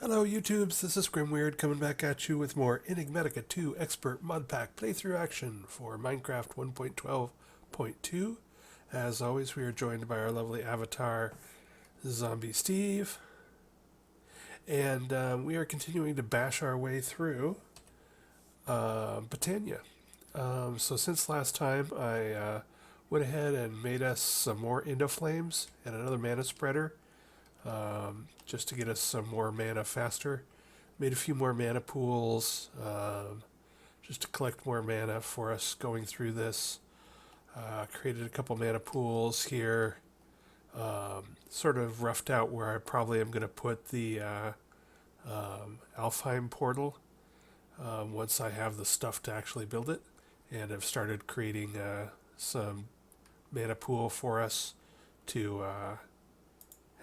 Hello YouTubes, this is Grimweird coming back at you with more Enigmatica 2 Expert Mod Pack playthrough action for Minecraft 1.12.2. As always, we are joined by our lovely avatar, Zombie Steve, and we are continuing to bash our way through Botania. So since last time, I went ahead and made us some more Endoflames and another mana spreader, just to get us some more mana faster. Made a few more mana pools, just to collect more mana for us going through this. Created a couple mana pools here. Sort of roughed out where I probably am going to put the Alfheim portal once I have the stuff to actually build it. And I've started creating some mana pool for us to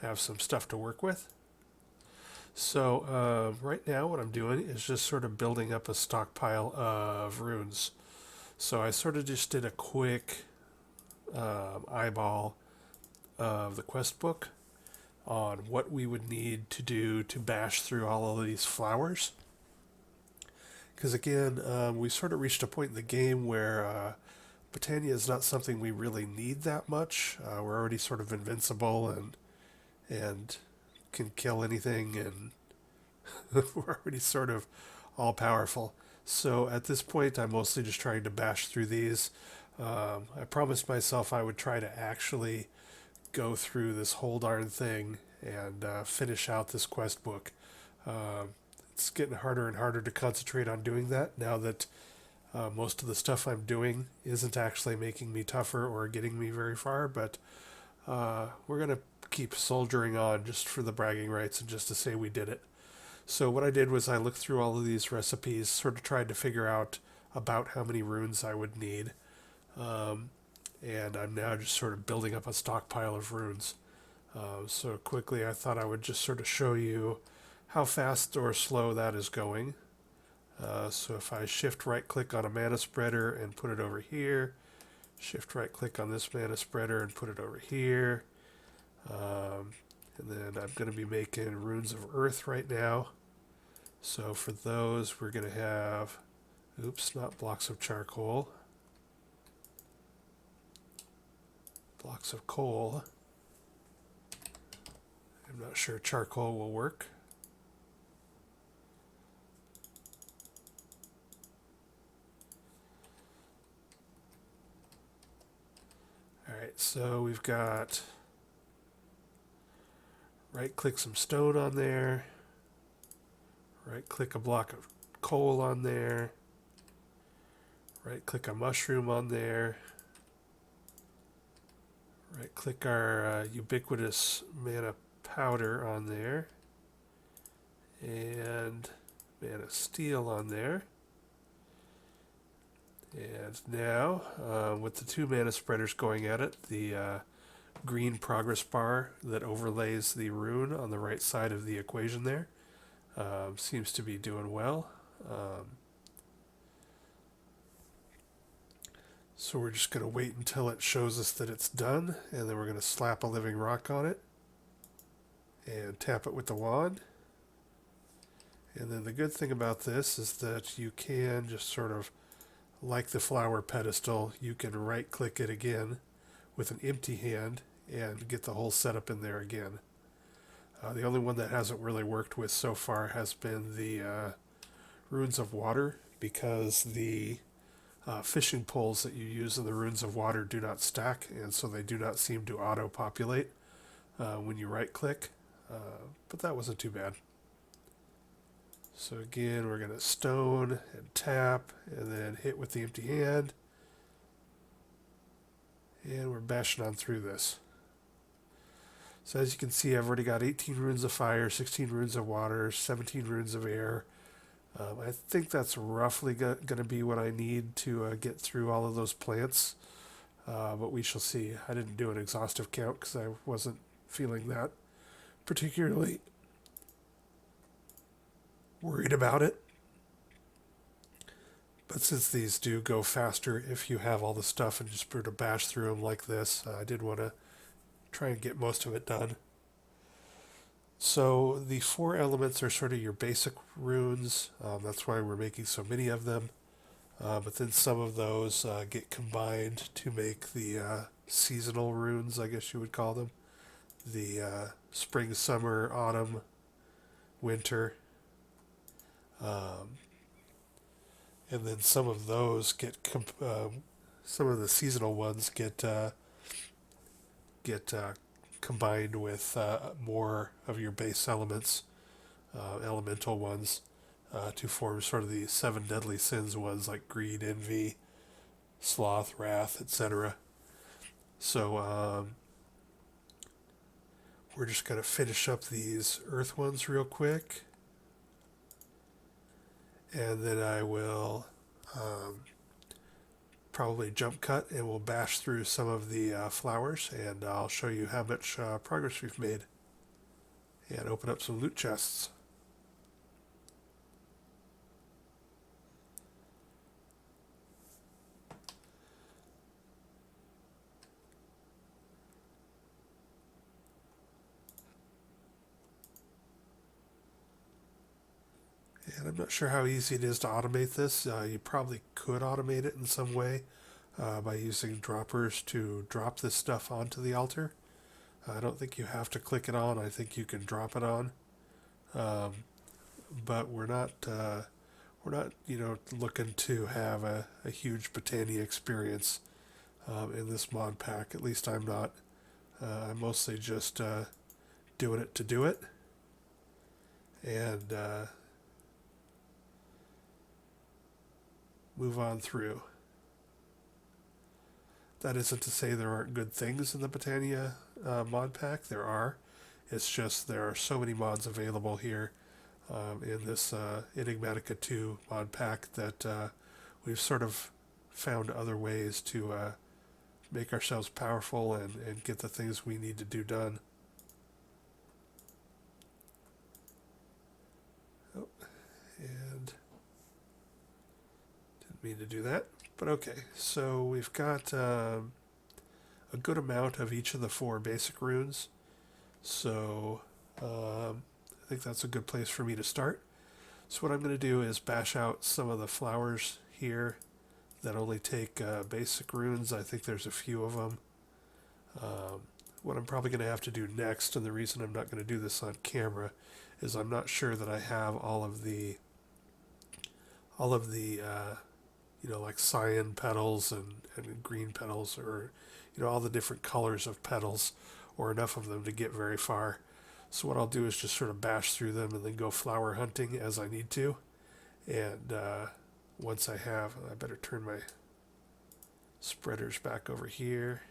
have some stuff to work with. So right now what I'm doing is just sort of building up a stockpile of runes. So I sort of just did a quick eyeball of the quest book on what we would need to do to bash through all of these flowers. Because again, we sort of reached a point in the game where Botania is not something we really need that much. We're already sort of invincible and can kill anything, and we're already sort of all powerful. So at this point, I'm mostly just trying to bash through these. I promised myself I would try to actually go through this whole darn thing and finish out this quest book. It's getting harder and harder to concentrate on doing that now that most of the stuff I'm doing isn't actually making me tougher or getting me very far, but we're going to keep soldiering on just for the bragging rights and just to say we did it. So what I did was I looked through all of these recipes, sort of tried to figure out about how many runes I would need. And I'm now just sort of building up a stockpile of runes. So quickly I thought I would just sort of show you how fast or slow that is going. So if I shift right click on a mana spreader and put it over here, shift right click on this mana spreader and put it over here. And then I'm going to be making runes of earth right now. So for those we're going to have, oops, not blocks of charcoal, blocks of coal. I'm not sure charcoal will work. Alright, so we've got right click some stone on there, right click a block of coal on there, right click a mushroom on there, right click our ubiquitous mana powder on there, and mana steel on there. And now, with the two mana spreaders going at it, the green progress bar that overlays the rune on the right side of the equation there seems to be doing well. So we're just going to wait until it shows us that it's done, and then we're going to slap a living rock on it and tap it with the wand. And then the good thing about this is that you can just sort of, like the flower pedestal, you can right click it again with an empty hand and get the whole setup in there again. The only one that hasn't really worked with so far has been the runes of water, because the fishing poles that you use in the runes of water do not stack, and so they do not seem to auto-populate when you right click, but that wasn't too bad. So again, we're going to stone and tap and then hit with the empty hand. And we're bashing on through this. So as you can see, I've already got 18 runes of fire, 16 runes of water, 17 runes of air. I think that's roughly going to be what I need to get through all of those plants. But we shall see. I didn't do an exhaustive count because I wasn't feeling that particularly worried about it. But since these do go faster if you have all the stuff and just sort of bash through them like this, I did want to try and get most of it done. So the four elements are sort of your basic runes. That's why we're making so many of them. But then some of those get combined to make the seasonal runes, I guess you would call them. The spring, summer, autumn, winter. Um, and then some of those some of the seasonal ones get combined with more of your base elements, elemental ones, to form sort of the seven deadly sins ones like greed, envy, sloth, wrath, etc. So we're just going to finish up these earth ones real quick. And then I will probably jump cut and we'll bash through some of the flowers and I'll show you how much progress we've made and open up some loot chests. And I'm not sure how easy it is to automate this. You probably could automate it in some way by using droppers to drop this stuff onto the altar. I don't think you have to click it on. I think you can drop it on. Um, but we're not looking to have a huge Botania experience in this mod pack. At least I'm not. I'm mostly just doing it to do it. And move on through. That isn't to say there aren't good things in the Botania mod pack. There are. It's just there are so many mods available here in this Enigmatica 2 mod pack that we've sort of found other ways to make ourselves powerful and get the things we need to do done. Oh, and didn't mean to do that. But okay, so we've got a good amount of each of the four basic runes. So I think that's a good place for me to start. So what I'm going to do is bash out some of the flowers here that only take basic runes. I think there's a few of them. What I'm probably going to have to do next, and the reason I'm not going to do this on camera, is I'm not sure that I have all of the like cyan petals and green petals, or all the different colors of petals, or enough of them to get very far. So what I'll do is just sort of bash through them and then go flower hunting as I need to. And once I better turn my spreaders back over here.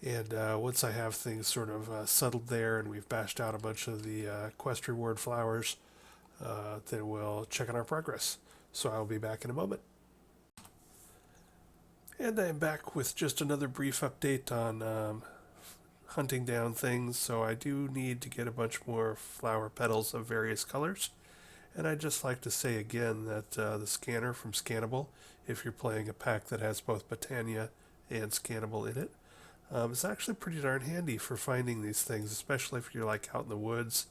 And once I have things sort of settled there and we've bashed out a bunch of the quest reward flowers, then we'll check on our progress. So I'll be back in a moment. And I'm back with just another brief update on hunting down things. So I do need to get a bunch more flower petals of various colors. And I'd just like to say again that the scanner from Scannable, if you're playing a pack that has both Botania and Scannable in it, it's actually pretty darn handy for finding these things, especially if you're like out in the woods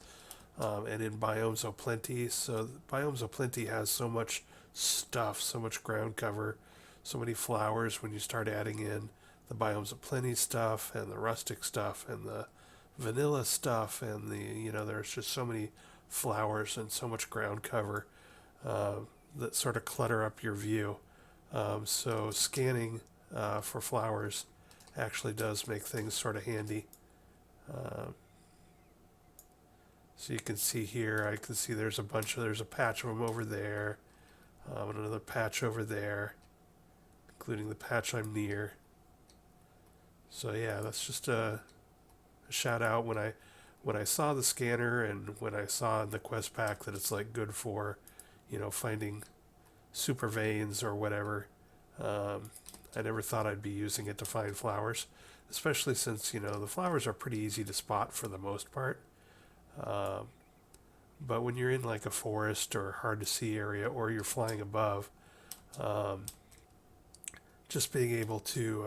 and in Biomes O'Plenty. So Biomes O'Plenty has so much stuff, so much ground cover, so many flowers when you start adding in the Biomes O'Plenty stuff and the rustic stuff and the vanilla stuff and there's just so many flowers and so much ground cover that sort of clutter up your view. So scanning for flowers actually does make things sort of handy. So you can see here, I can see there's a patch of them over there, and another patch over there, including the patch I'm near. So yeah, that's just a shout out when I saw the scanner and when I saw in the quest pack that it's like good for, finding super veins or whatever. I never thought I'd be using it to find flowers, especially since, the flowers are pretty easy to spot for the most part. But when you're in like a forest or hard to see area or you're flying above, just being able to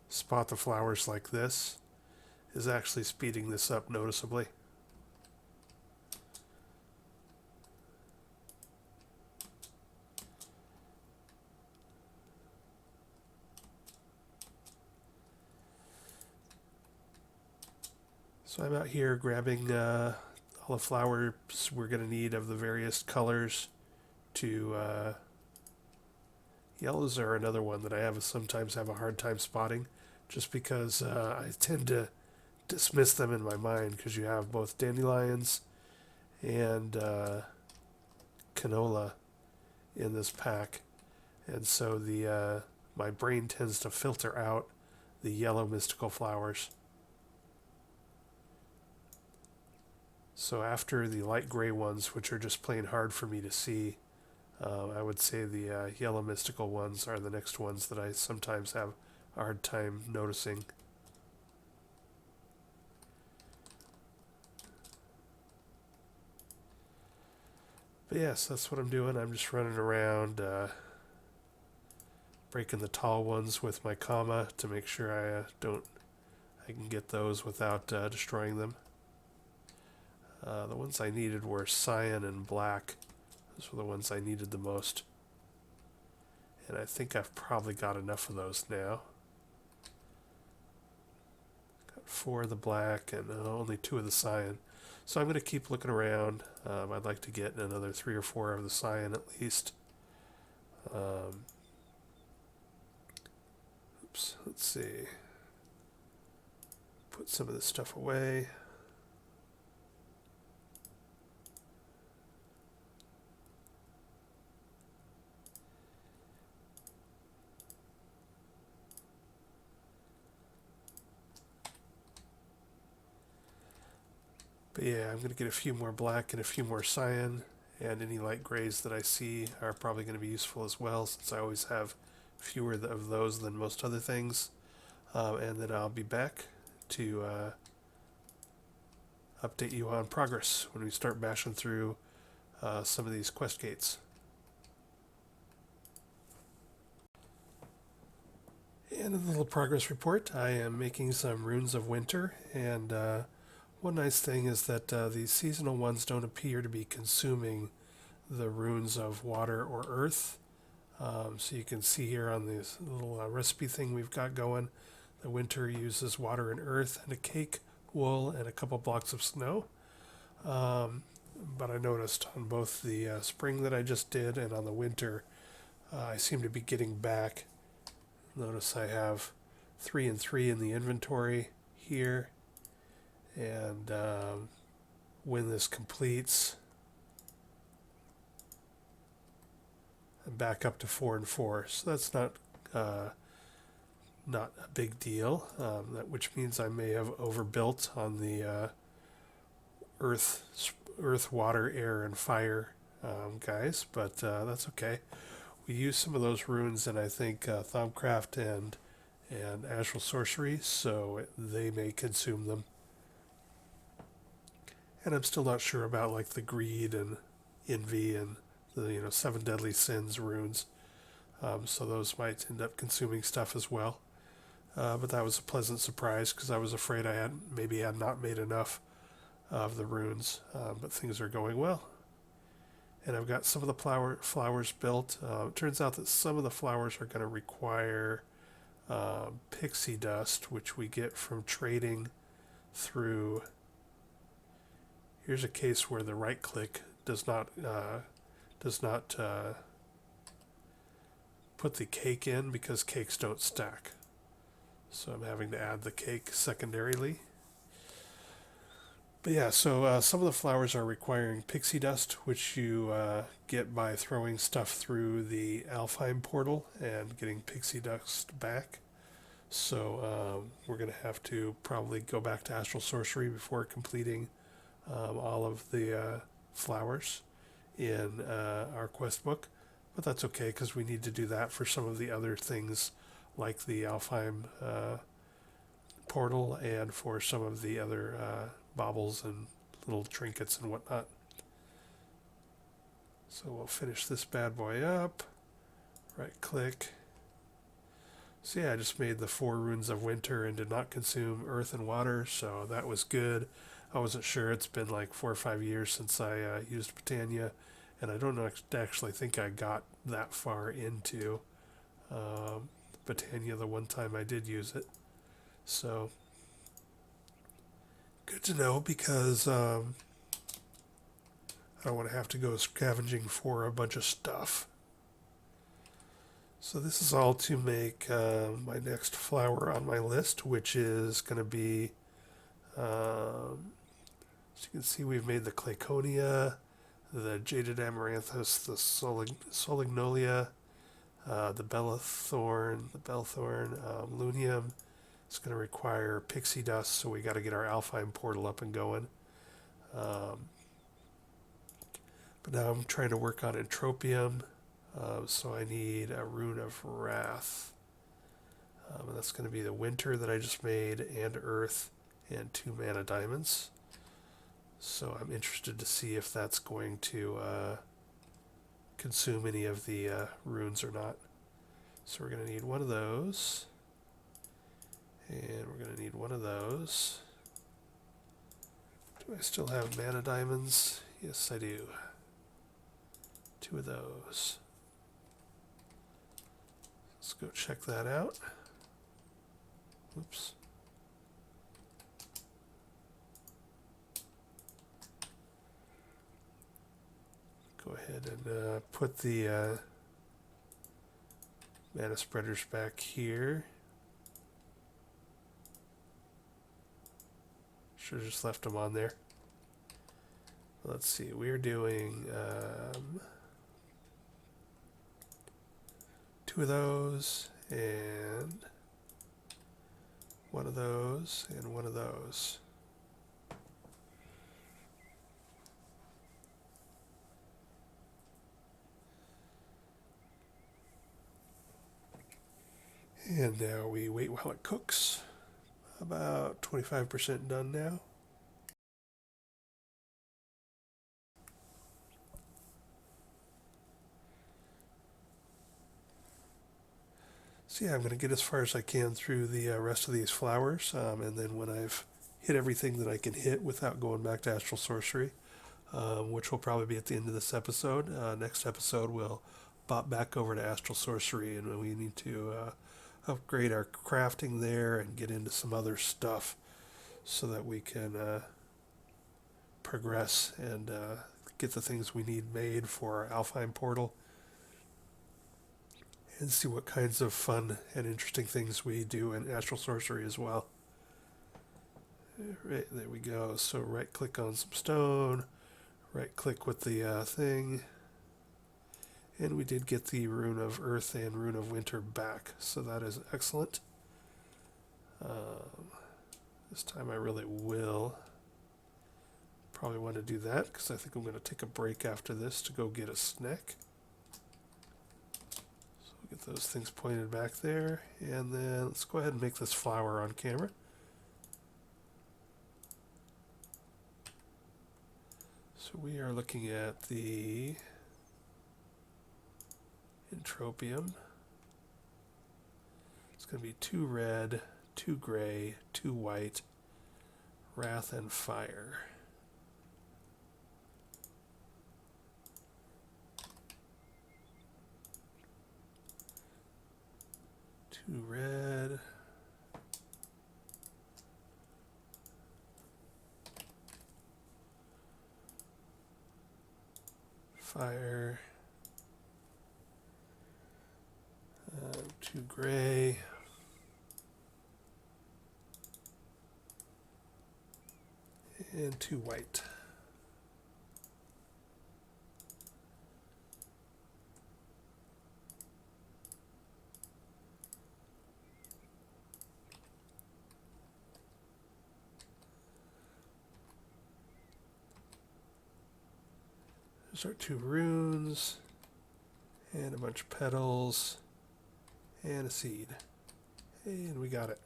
spot the flowers like this is actually speeding this up noticeably. So I'm out here grabbing all the flowers we're going to need of the various colors to yellows are another one that I sometimes have a hard time spotting, just because I tend to dismiss them in my mind, because you have both dandelions and canola in this pack, and so the my brain tends to filter out the yellow mystical flowers. So after the light gray ones, which are just plain hard for me to see, I would say the yellow mystical ones are the next ones that I sometimes have a hard time noticing. But yes, that's what I'm doing. I'm just running around breaking the tall ones with my comma to make sure I can get those without destroying them. The ones I needed were cyan and black. Those were the ones I needed the most. And I think I've probably got enough of those now. Got 4 of the black and only 2 of the cyan. So I'm going to keep looking around. I'd like to get another 3 or 4 of the cyan at least. Oops, let's see. Put some of this stuff away. But yeah, I'm going to get a few more black and a few more cyan, and any light grays that I see are probably going to be useful as well, since I always have fewer of those than most other things. And then I'll be back to update you on progress when we start bashing through some of these quest gates. And a little progress report. I am making some runes of winter, and one nice thing is that these seasonal ones don't appear to be consuming the runes of water or earth. So you can see here on this little recipe thing we've got going, the winter uses water and earth and a cake, wool, and a couple blocks of snow. But I noticed on both the spring that I just did and on the winter, I seem to be getting back. Notice I have 3 and 3 in the inventory here. And when this completes, I'm back up to 4 and 4. So that's not a big deal. Which means I may have overbuilt on the earth, water, air, and fire guys, but that's okay. We use some of those runes in, I think, Thaumcraft and Astral Sorcery, so they may consume them. And I'm still not sure about like the greed and envy and the 7 deadly sins runes. So those might end up consuming stuff as well. But that was a pleasant surprise, because I was afraid I had not made enough of the runes. But things are going well. And I've got some of the flowers built. It turns out that some of the flowers are going to require pixie dust, which we get from trading through. Here's a case where the right click does not put the cake in, because cakes don't stack. So I'm having to add the cake secondarily. But yeah, so some of the flowers are requiring pixie dust, which you get by throwing stuff through the Alfheim portal and getting pixie dust back. So we're going to have to probably go back to Astral Sorcery before completing all of the flowers in our quest book. But that's okay, because we need to do that for some of the other things, like the Alfheim portal, and for some of the other baubles and little trinkets and whatnot. So we'll finish this bad boy up. Right click, So yeah, I just made the 4 runes of winter and did not consume earth and water, so that was good. I wasn't sure. It's been like 4 or 5 years since I used Botania, and I don't actually think I got that far into um, Botania the one time I did use it. So good to know because I don't want to have to go scavenging for a bunch of stuff. So this is all to make my next flower on my list, which is going to be, as you can see, we've made the Clayconia, the Jaded Amaranthus, the Solignolia, the Bellthorn, Lunium. It's going to require pixie dust, so we got to get our Alpine portal up and going. But now I'm trying to work on Entropium, so I need a Rune of Wrath. And that's going to be the Winter that I just made, and Earth, and 2 mana diamonds. So I'm interested to see if that's going to consume any of the runes or not. So we're going to need one of those. And we're going to need one of those. Do I still have mana diamonds? Yes, I do. 2 of those. Let's go check that out. Oops. Go ahead and put the mana spreaders back here. Should have just left them on there. Let's see, we're doing 2 of those, and 1 of those, and 1 of those. And now we wait while it cooks. About 25% done now. So yeah, I'm going to get as far as I can through the rest of these flowers, and then when I've hit everything that I can hit without going back to Astral Sorcery, which will probably be at the end of this episode. Next episode we'll bop back over to Astral Sorcery, and we need to upgrade our crafting there and get into some other stuff so that we can progress and get the things we need made for our Alpine portal, and see what kinds of fun and interesting things we do in Astral Sorcery as well. Right, there we go. So right click on some stone, right click with the thing, and we did get the Rune of Earth and Rune of Winter back, so that is excellent. This time I really will probably want to do that, because I think I'm going to take a break after this to go get a snack. So we'll get those things pointed back there, and then let's go ahead and make this flower on camera. So we are looking at the Entropium. It's going to be 2 red, 2 gray, 2 white, Wrath and Fire. Two red. Fire. 2 gray. And 2 white. Those are 2 runes, and a bunch of petals, and a seed. And we got it.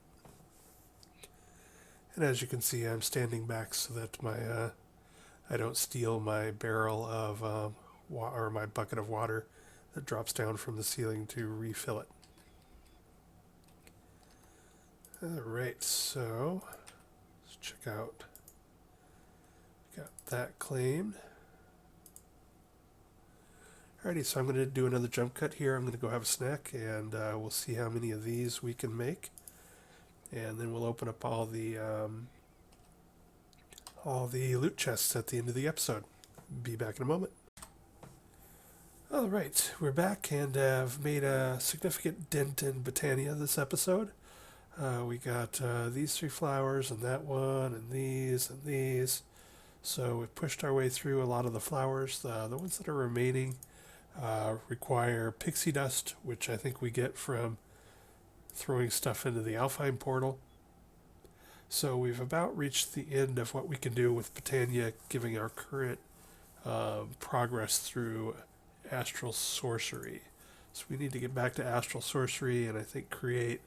And as you can see, I'm standing back so that my I don't steal my barrel of or my bucket of water that drops down from the ceiling to refill it. Alright, so let's check out. Got that claimed. Alrighty, so I'm going to do another jump cut here. I'm going to go have a snack, and we'll see how many of these we can make. And then we'll open up all the loot chests at the end of the episode. Be back in a moment. Alright, we're back and have made a significant dent in Botania this episode. We got these 3 flowers and that one and these and these. So we've pushed our way through a lot of the flowers. The ones that are remaining require pixie dust, which I think we get from throwing stuff into the Alfheim portal. So we've about reached the end of what we can do with Botania, giving our current progress through astral sorcery. So we need to get back to astral sorcery and I think create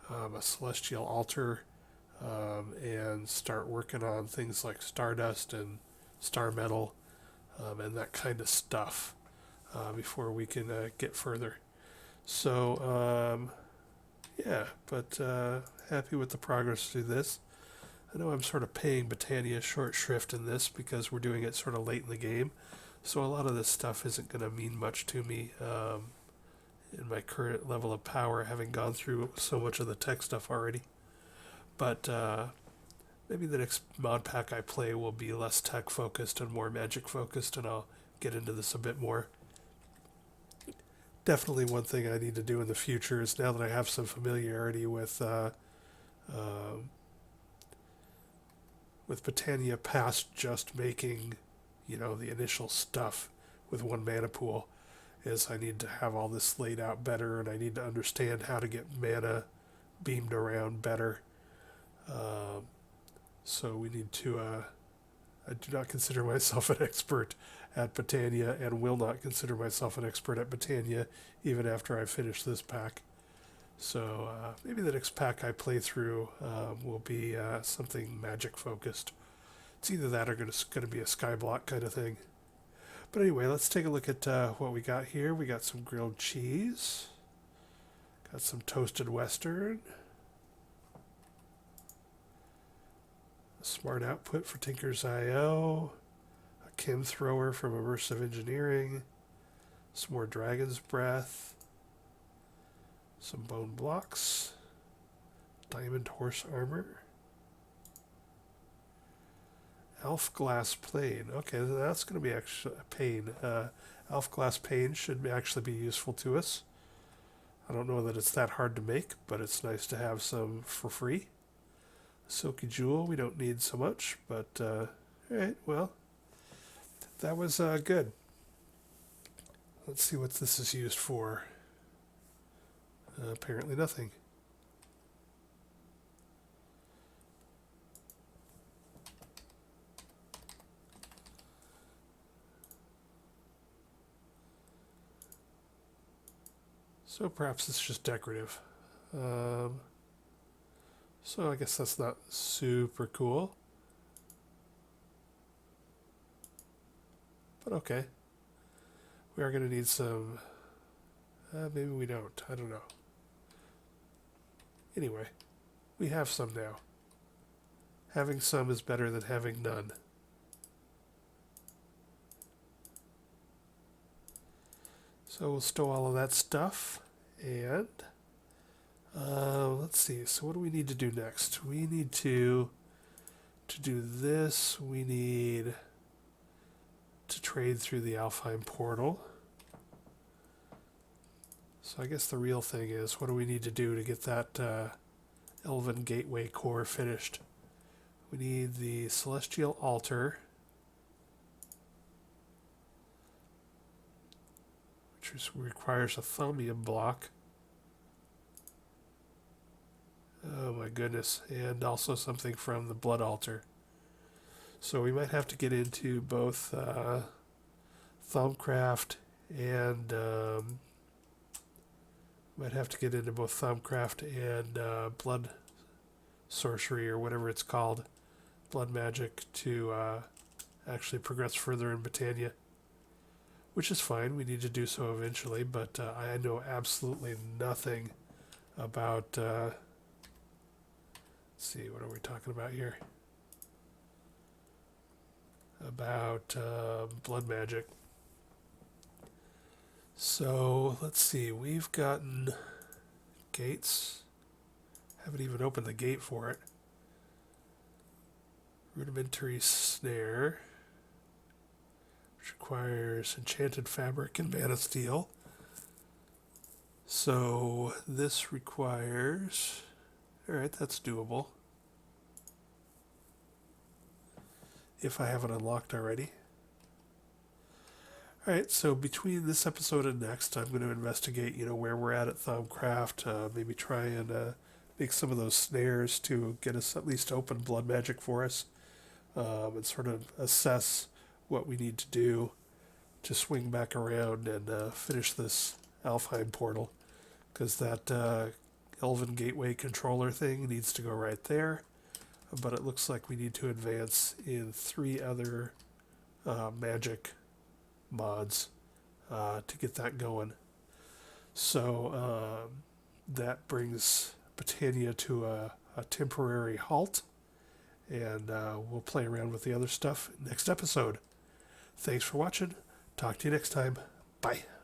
a celestial altar and start working on things like stardust and star metal and that kind of stuff before we can get further. So yeah, but happy with the progress through this. I know I'm sort of paying Botania short shrift in this because we're doing it sort of late in the game, so a lot of this stuff isn't going to mean much to me in my current level of power, having gone through so much of the tech stuff already. But maybe the next mod pack I play will be less tech focused and more magic focused, and I'll get into this a bit more. Definitely one thing I need to do in the future is, now that I have some familiarity with Botania past just making, the initial stuff with 1 mana pool, is I need to have all this laid out better, and I need to understand how to get mana beamed around better. So we need to, I do not consider myself an expert at Botania, and will not consider myself an expert at Botania even after I finish this pack. So maybe the next pack I play through will be something magic focused. It's either that or going to be a skyblock kind of thing. But anyway, let's take a look at what we got here. We got some grilled cheese. Got some toasted western. A smart output for Tinker's I.O. A chem thrower from Immersive Engineering. Some more dragon's breath. Some bone blocks. Diamond horse armor. Elf glass plane. Okay, that's going to be actually a pain. Elf glass pane should actually be useful to us. I don't know that it's that hard to make, but it's nice to have some for free. Silky jewel, we don't need so much, but alright, well, that was good. Let's see what this is used for. Apparently nothing. So perhaps it's just decorative. So I guess that's not super cool. But okay. We are going to need some... maybe we don't. I don't know. Anyway, we have some now. Having some is better than having none. So we'll stow all of that stuff. And let's see. So what do we need to do next? We need to do this. We need to trade through the Alfheim portal. So I guess the real thing is, what do we need to do to get that Elven Gateway core finished? We need the Celestial Altar, which requires a Thaumium block. Oh my goodness. And also something from the Blood Altar. So we might have to get into both Thaumcraft and blood sorcery, or whatever it's called, blood magic, to actually progress further in Botania. Which is fine, we need to do so eventually, but I know absolutely nothing about see, what are we talking about here? About blood magic. So let's see, we've gotten gates. Haven't even opened the gate for it. Rudimentary snare, which requires enchanted fabric and mana steel. So this requires, alright, that's doable. If I haven't unlocked already. Alright, so between this episode and next, I'm going to investigate, where we're at Thaumcraft, maybe try and make some of those snares to get us at least open blood magic for us, and sort of assess what we need to do to swing back around and finish this Alfheim portal, because that Elven Gateway controller thing needs to go right there, but it looks like we need to advance in 3 other magic mods to get that going. So that brings Botania to a temporary halt, and we'll play around with the other stuff next episode. Thanks for watching. Talk to you next time. Bye.